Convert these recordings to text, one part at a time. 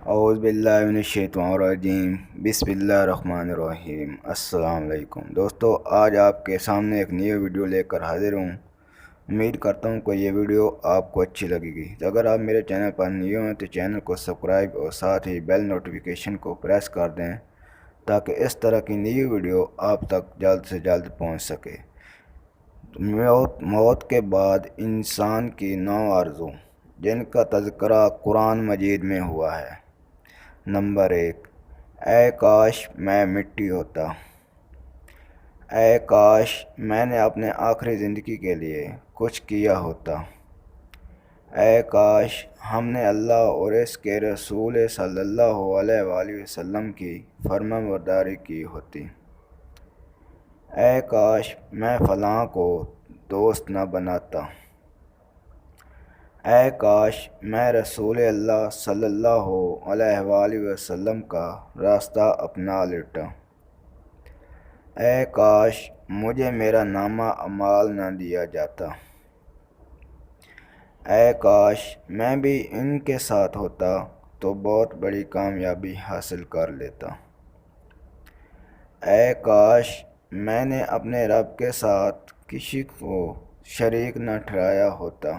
اعوذ باللہ من الشیطان الرجیم، بسم اللہ الرحمن الرحیم۔ السلام علیکم دوستو، آج آپ کے سامنے ایک نئی ویڈیو لے کر حاضر ہوں۔ امید کرتا ہوں کہ یہ ویڈیو آپ کو اچھی لگے گی۔ اگر آپ میرے چینل پر نئے ہیں تو چینل کو سبسکرائب اور ساتھ ہی بیل نوٹیفیکیشن کو پریس کر دیں تاکہ اس طرح کی نئی ویڈیو آپ تک جلد سے جلد پہنچ سکے۔ موت کے بعد انسان کی 9 آرزو جن کا تذکرہ قرآن مجید میں ہوا ہے۔ نمبر 1، اے کاش میں مٹی ہوتا۔ اے کاش میں نے اپنے آخری زندگی کے لیے کچھ کیا ہوتا۔ اے کاش ہم نے اللہ اور اس کے رسول صلی اللہ علیہ وآلہ وسلم کی فرمانبرداری کی ہوتی۔ اے کاش میں فلاں کو دوست نہ بناتا۔ اے کاش میں رسول اللہ صلی اللہ علیہ وآلہ وسلم کا راستہ اپنا لیتا۔ اے کاش مجھے میرا نامہ اعمال نہ دیا جاتا۔ اے کاش میں بھی ان کے ساتھ ہوتا تو بہت بڑی کامیابی حاصل کر لیتا۔ اے کاش میں نے اپنے رب کے ساتھ کسی کو شریک نہ ٹھہرایا ہوتا۔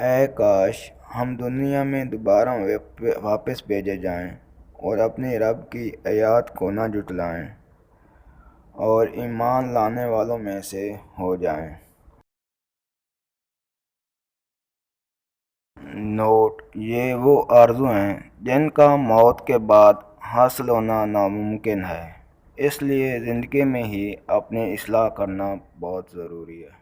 اے کاش ہم دنیا میں دوبارہ واپس بھیجے جائیں اور اپنے رب کی آیات کو نہ جھٹلائیں اور ایمان لانے والوں میں سے ہو جائیں۔ نوٹ: یہ وہ آرزو ہیں جن کا موت کے بعد حاصل ہونا ناممکن ہے، اس لیے زندگی میں ہی اپنی اصلاح کرنا بہت ضروری ہے۔